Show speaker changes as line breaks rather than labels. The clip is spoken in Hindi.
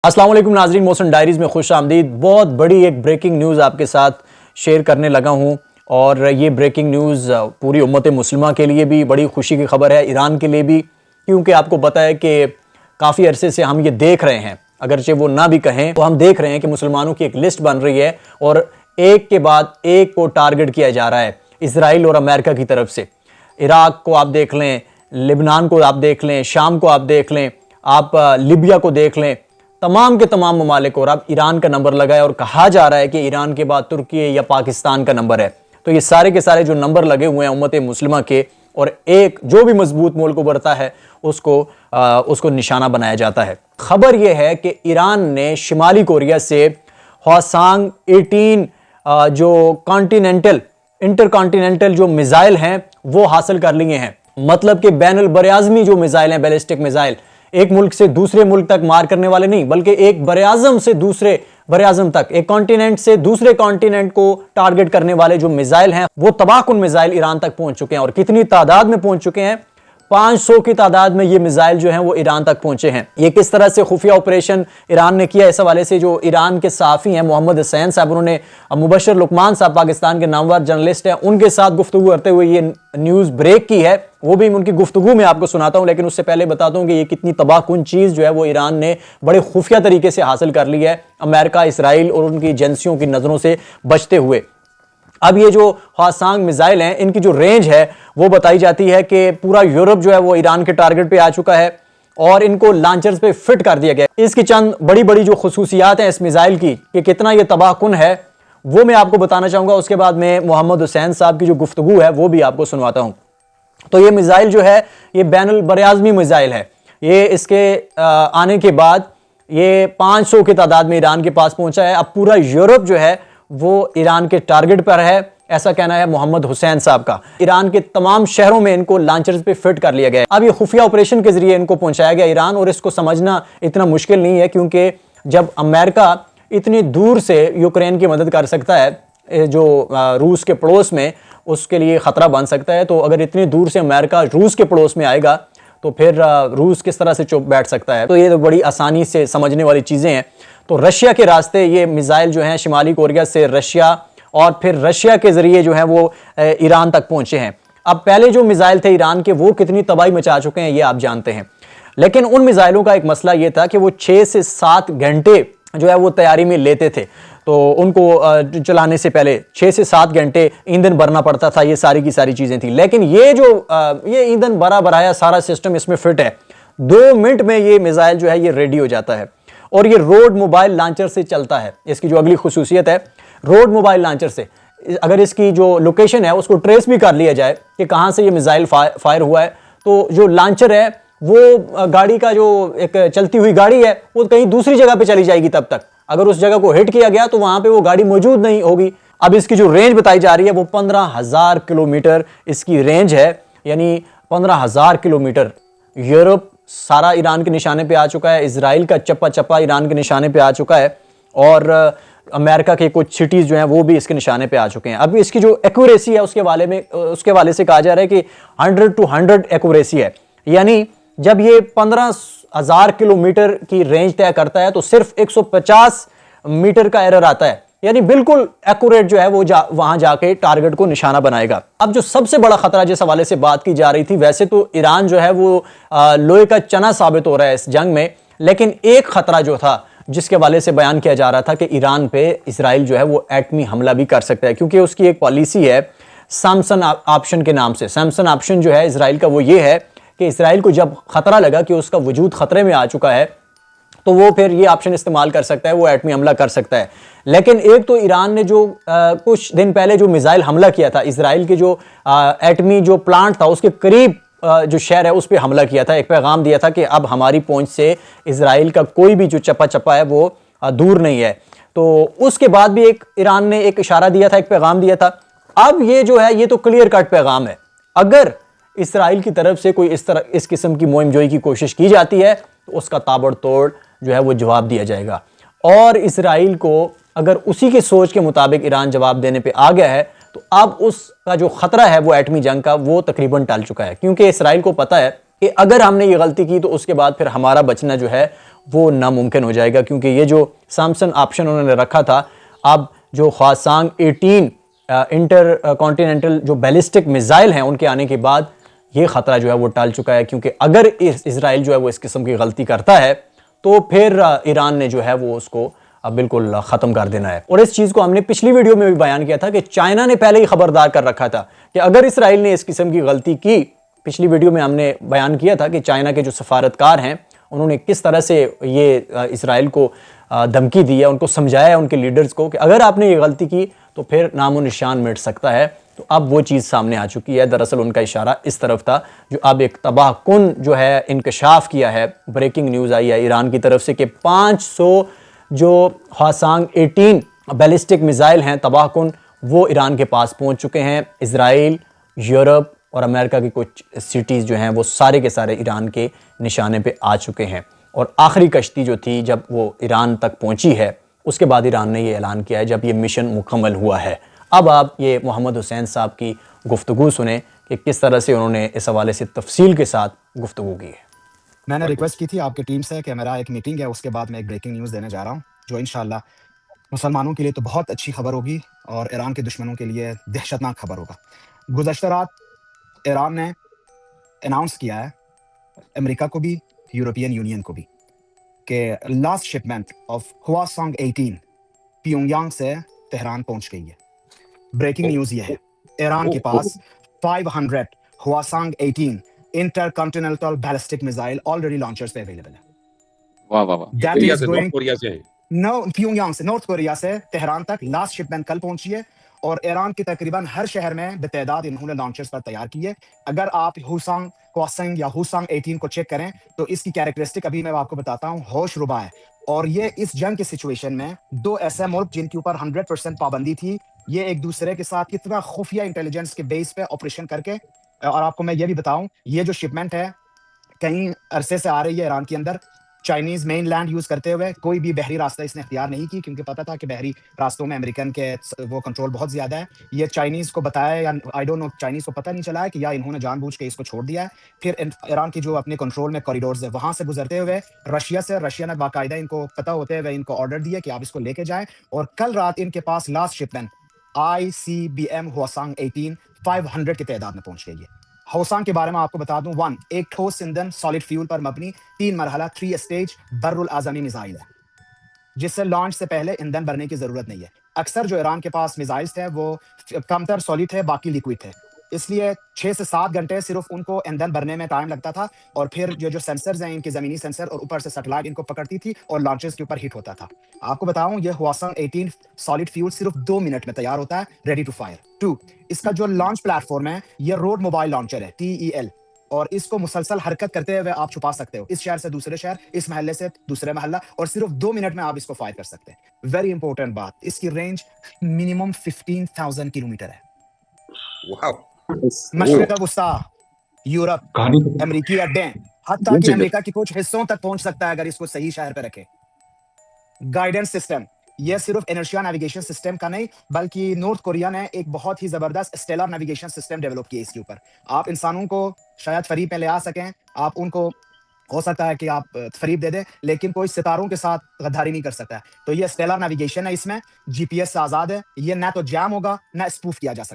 अस्सलाम वालेकुम नाजरीन, मोहसिन डायरीज़ में खुश आमदीद। बहुत बड़ी एक ब्रेकिंग न्यूज़ आपके साथ शेयर करने लगा हूँ और ये ब्रेकिंग न्यूज़ पूरी उम्मत मुस्लिमा के लिए भी बड़ी खुशी की खबर है, ईरान के लिए भी, क्योंकि आपको पता है कि काफ़ी अरसे से हम ये देख रहे हैं, अगरचे वो ना भी कहें तो हम देख रहे हैं कि मुसलमानों की एक लिस्ट बन रही है और एक के बाद एक को टारगेट किया जा रहा है इसराइल और अमेरिका की तरफ से। इराक को आप देख लें, लिबनान को आप देख लें, शाम को आप देख लें, आप लीबिया को देख लें, तमाम के तमाम ममालिक। और अब ईरान का नंबर लगा है और कहा जा रहा है कि ईरान के बाद तुर्की या पाकिस्तान का नंबर है। तो ये सारे के सारे जो नंबर लगे हुए हैं उम्मत मुस्लिमा के, और एक जो भी मजबूत मुल्क उभरता है उसको निशाना बनाया जाता है। खबर यह है कि ईरान ने शिमाली कोरिया से हवासांग 18 जो कॉन्टिनेंटल इंटरकॉन्टिनेंटल जो मिसाइल हैं वो हासिल कर लिए हैं। मतलब कि बैनुल बरआज़मी जो मिसाइल हैं, बैलिस्टिक मिसाइल, एक मुल्क से दूसरे मुल्क तक मार करने वाले नहीं, बल्कि एक बरआज़म से दूसरे बरआज़म तक, एक कॉन्टिनेंट से दूसरे कॉन्टिनेंट को टारगेट करने वाले जो मिसाइल हैं वो तबाहकुन मिसाइल ईरान तक पहुंच चुके हैं। और कितनी तादाद में पहुंच चुके हैं? 500 की तादाद में ये मिसाइल जो हैं वो ईरान तक पहुंचे हैं। ये किस तरह से खुफिया ऑपरेशन ईरान ने किया, इस हवाले से जो ईरान के सहाफ़ी हैं मोहम्मद हुसैन साहब, उन्होंने मुबशर लुकमान साहब, पाकिस्तान के नामवर जर्नलिस्ट हैं, उनके साथ गुफ्तगू करते हुए ये न्यूज़ ब्रेक की है। वो भी उनकी गुफ्तगू में आपको सुनाता हूँ, लेकिन उससे पहले बताता हूँ कि ये कितनी तबाहकुन चीज़ जो है वो ईरान ने बड़े खुफिया तरीके से हासिल कर ली है, अमेरिका, इसराइल और उनकी एजेंसियों की नज़रों से बचते हुए। अब ये जो हवासांग मिसाइल हैं, इनकी जो रेंज है वो बताई जाती है कि पूरा यूरोप जो है वो ईरान के टारगेट पे आ चुका है और इनको लॉन्चर्स पे फिट कर दिया गया। इसकी चंद बड़ी बड़ी जो खुसूसियात हैं इस मिसाइल की कि कितना ये तबाहकुन है, वो मैं आपको बताना चाहूँगा। उसके बाद में मोहम्मद हुसैन साहब की जो गुफ्तगू है वो भी आपको सुनवाता हूँ। तो ये मिसाइल जो है ये बैनुल बरआज़मी मिसाइल है। ये इसके आने के बाद ये 500 की तादाद में ईरान के पास पहुंचा है। अब पूरा यूरोप जो है वो ईरान के टारगेट पर है, ऐसा कहना है मोहम्मद हुसैन साहब का। ईरान के तमाम शहरों में इनको लॉन्चर्स पे फिट कर लिया गया। अब ये खुफिया ऑपरेशन के जरिए इनको पहुंचाया गया ईरान, और इसको समझना इतना मुश्किल नहीं है, क्योंकि जब अमेरिका इतनी दूर से यूक्रेन की मदद कर सकता है जो रूस के पड़ोस में उसके लिए ख़तरा बन सकता है, तो अगर इतनी दूर से अमेरिका रूस के पड़ोस में आएगा तो फिर रूस किस तरह से चुप बैठ सकता है। तो ये तो बड़ी आसानी से समझने वाली चीज़ें हैं। तो रशिया के रास्ते ये मिसाइल जो हैं शिमाली कोरिया से रशिया और फिर रशिया के ज़रिए जो है वो ईरान तक पहुँचे हैं। अब पहले जो मिसाइल थे ईरान के वो कितनी तबाही मचा चुके हैं ये आप जानते हैं, लेकिन उन मिसाइलों का एक मसला ये था कि वो 6 से 7 घंटे जो है वो तैयारी में लेते थे। तो उनको चलाने से पहले 6 से 7 घंटे ईंधन भरना पड़ता था, ये सारी की सारी चीज़ें थी। लेकिन ये जो ये ईंधन भरा भराया सारा सिस्टम इसमें फिट है, 2 मिनट में ये मिसाइल जो है ये रेडी हो जाता है और ये रोड मोबाइल लॉन्चर से चलता है। इसकी जो अगली खुसूसियत है, रोड मोबाइल लॉन्चर से अगर इसकी जो लोकेशन है उसको ट्रेस भी कर लिया जाए कि कहाँ से ये मिसाइल फायर हुआ है, तो जो लॉन्चर है वो गाड़ी का जो एक चलती हुई गाड़ी है वो कहीं दूसरी जगह पे चली जाएगी। तब तक अगर उस जगह को हिट किया गया तो वहां पे वो गाड़ी मौजूद नहीं होगी। अब इसकी जो रेंज बताई जा रही है वो 15,000 किलोमीटर इसकी रेंज है, यानी 15,000 किलोमीटर। यूरोप सारा ईरान के निशाने पे आ चुका है, इसराइल का चप्पा चप्पा ईरान के निशाने पे आ चुका है, और अमेरिका के कुछ सिटीज़ जो हैं वो भी इसके निशाने पे आ चुके हैं। अब इसकी जो एक्यूरेसी है उसके वाले से कहा जा रहा है कि 100 to 100 एक्यूरेसी है, यानी जब ये 15,000 किलोमीटर की रेंज तय करता है तो सिर्फ 150 मीटर का एरर आता है, यानी बिल्कुल एक्यूरेट जो है वो वहां जाके टारगेट को निशाना बनाएगा। अब जो सबसे बड़ा खतरा जिस हवाले से बात की जा रही थी, वैसे तो ईरान जो है वो लोहे का चना साबित हो रहा है इस जंग में, लेकिन एक खतरा जो था जिसके वाले से बयान किया जा रहा था कि ईरान पे इसराइल जो है वो एटमी हमला भी कर सकता है, क्योंकि उसकी एक पॉलिसी है सैमसन ऑप्शन के नाम से। सैमसन ऑप्शन जो है इसराइल का वो ये है कि इसराइल को जब खतरा लगा कि उसका वजूद खतरे में आ चुका है तो वो फिर ये ऑप्शन इस्तेमाल कर सकता है, वो एटमी हमला कर सकता है। लेकिन एक तो ईरान ने जो कुछ दिन पहले जो मिसाइल हमला किया था, इसराइल के जो एटमी जो प्लांट था उसके करीब जो शहर है उस पर हमला किया था, एक पैगाम दिया था कि अब हमारी पहुंच से इसराइल का कोई भी जो चप्पा चप्पा है वो दूर नहीं है। तो उसके बाद भी एक ईरान ने एक इशारा दिया था, एक पैगाम दिया था। अब ये जो है ये तो क्लियर कट पैगाम है, अगर इसराइल की तरफ से कोई इस किस्म की मुहिम जोई की कोशिश की जाती है तो उसका ताबड़तोड़ जो है वो जवाब दिया जाएगा। और इसराइल को अगर उसी की सोच के मुताबिक ईरान जवाब देने पे आ गया है तो अब उसका जो खतरा है वो एटमी जंग का वो तकरीबन टल चुका है, क्योंकि इसराइल को पता है कि अगर हमने ये गलती की तो उसके बाद फिर हमारा बचना जो है वो नामुमकिन हो जाएगा, क्योंकि ये जो सैमसंग ऑप्शन उन्होंने रखा था, अब जो ख्वासांग 18 इंटर कॉन्टिनेंटल जो बैलिस्टिक मिसाइल हैं उनके आने के बाद ये ख़तरा जो है वो टाल चुका है। क्योंकि अगर इसराइल जो है वो इस किस्म की गलती करता है तो फिर ईरान ने जो है वो उसको बिल्कुल ख़त्म कर देना है। और इस चीज़ को हमने पिछली वीडियो में भी बयान किया था कि चाइना ने पहले ही खबरदार कर रखा था कि अगर इसराइल ने इस किस्म की गलती की, पिछली वीडियो में हमने बयान किया था कि चाइना के जो सफारतकार हैं उन्होंने किस तरह से ये इसराइल को धमकी दी है, उनको समझाया है उनके लीडर्स को कि अगर आपने ये गलती की तो फिर नामो निशान मिट सकता है। तो अब वो चीज़ सामने आ चुकी है। दरअसल उनका इशारा इस तरफ था, जो अब एक तबाहकुन जो है इंकशाफ किया है, ब्रेकिंग न्यूज़ आई है ईरान की तरफ से कि 500 जो ख्वासांग 18 बैलिस्टिक मिसाइल हैं तबाहकुन, वो ईरान के पास पहुंच चुके हैं। इसराइल, यूरोप और अमेरिका की कुछ सिटीज़ जो हैं वो सारे के सारे ईरान के निशाने पे आ चुके हैं। और आखिरी कश्ती जो थी जब वो ईरान तक पहुंची है, उसके बाद ईरान ने ये ऐलान किया है जब ये मिशन मुकम्मल हुआ है। अब आप ये मोहम्मद हुसैन साहब की गुफ्तगू सुने कि किस तरह से उन्होंने इस हवाले से तफसील के साथ गुफ्तगू की है।
मैंने रिक्वेस्ट की थी आपकी टीम से कि मेरा एक मीटिंग है, उसके बाद मैं एक ब्रेकिंग न्यूज़ देने जा रहा हूँ, जो इंशाल्लाह मुसलमानों के लिए तो बहुत अच्छी खबर होगी और ईरान के दुश्मनों के लिए दहशतनाक खबर होगा। गुज़श्ता रात ईरान ने अनाउंस किया है, अमेरिका को भी, यूरोपियन यूनियन को भी, कि लास्ट शिपमेंट ऑफ हवासांग 18 प्योंगयांग से तेहरान पहुंच गई है। ब्रेकिंग न्यूज़ ये है, ईरान के पास 500 हवासांग 18 intercontinental ballistic missile already launchers पे अवेलेबल है।
वाह वाह वाह।
That
कोरिया
is
से,
going
नॉर्थ कोरिया से है।
प्योंगयांग से, नॉर्थ कोरिया से तेहरान तक लास्ट शिपमेंट कल पहुंची है और ईरान के तकरीबन हर शहर में बेतादाद इन्होंने लॉन्चर्स पर तैयार किए। अगर आप हुसांग क्वासंग या हुसांग 18 को चेक करें तो इसकी कैरेक्टरिस्टिक अभी मैं आपको बताता हूं, होश रुबा है। और ये इस जंग की सिचुएशन में दो ऐसे मुल्क जिनके ऊपर 100% पाबंदी थी, ये एक दूसरे के साथ कितना खुफिया इंटेलिजेंस के बेस पे ऑपरेशन करके, और आपको मैं ये भी बताऊं, ये जो शिपमेंट है कई अरसे से आ रही है ईरान के अंदर, चाइनीज मेन लैंड यूज करते हुए। कोई भी बहरी रास्ता इसने इख्तियार नहीं की, क्योंकि पता था कि बहरी रास्तों में अमेरिकन के वो कंट्रोल बहुत ज्यादा है। ये चाइनीज को बताया या आई डोंट नो, चाइनीज को पता नहीं चला है कि या इन्होंने जानबूझ के इसको छोड़ दिया है। फिर ईरान की जो अपने कंट्रोल में कॉरिडोर्स है वहां से गुजरते हुए रशिया ने बाकायदा इनको पता होते हुए इनको ऑर्डर दिया कि आप इसको लेके जाएं। और कल रात इनके पास लास्ट शिपमेंट ICBM हवासांग 18 500 की तादाद में पहुंच गई है। हौसांग के बारे में आपको बता दूं, 1 एक ठोस ईंधन सॉलिड फ्यूल पर मबनी 3 मरहला 3 स्टेज बर्रुल आजमी मिसाइल है, जिससे लॉन्च से पहले ईंधन भरने की जरूरत नहीं है। अक्सर जो ईरान के पास मिसाइल्स थे वो कमतर सॉलिड थे, बाकी लिक्विड थे, इसलिए 6 से 7 घंटे सिर्फ उनको ईंधन भरने में टाइम लगता था। और फिर जो सेंसर्स हैं इनके जमीनी सेंसर और ऊपर से सैटेलाइट इनको पकड़ती थी और लॉन्चर्स के ऊपर हिट होता था। आपको बताऊं, ये हवासांग 18 सॉलिड फ्यूल सिर्फ 2 मिनट में तैयार होता है, रेडी टू फायर। 2, इसका जो लॉन्च प्लेटफॉर्म है ये रोड मोबाइल लॉन्चर है, TEL, और इसको मुसलसल हरकत करते हुए आप छुपा सकते हो, इस शहर से दूसरे शहर, इस महल्ले से दूसरे महल्ला, और सिर्फ 2 मिनट में आप इसको फायर कर सकते हैं। वेरी इंपॉर्टेंट बात, इसकी रेंज मिनिमम 15,000 किलोमीटर है।
वाह।
मशरिक वस्ता, यूरोप, अमेरिकी अड्डे, हत्ता कि अमेरिका के कुछ हिस्सों तक पहुंच सकता है अगर इसको सही शहर पे रखे। गाइडेंस सिस्टम, यह सिर्फ इनर्शिया नेविगेशन सिस्टम का नहीं, बल्कि नॉर्थ कोरिया ने एक बहुत ही जबरदस्त स्टेलर नेविगेशन सिस्टम डेवलप किया इसके ऊपर। आप इंसानों को शायद फरीब पे ले आ सकें, आप उनको हो सकता है कि आप फरीब दे दें, लेकिन कोई सितारों के साथ गद्दारी नहीं कर सकता है। तो ये स्टेलर नेविगेशन है, इसमें GPS से आजाद है, ये ना तो जैम होगा ना स्पूफ किया जा सकता।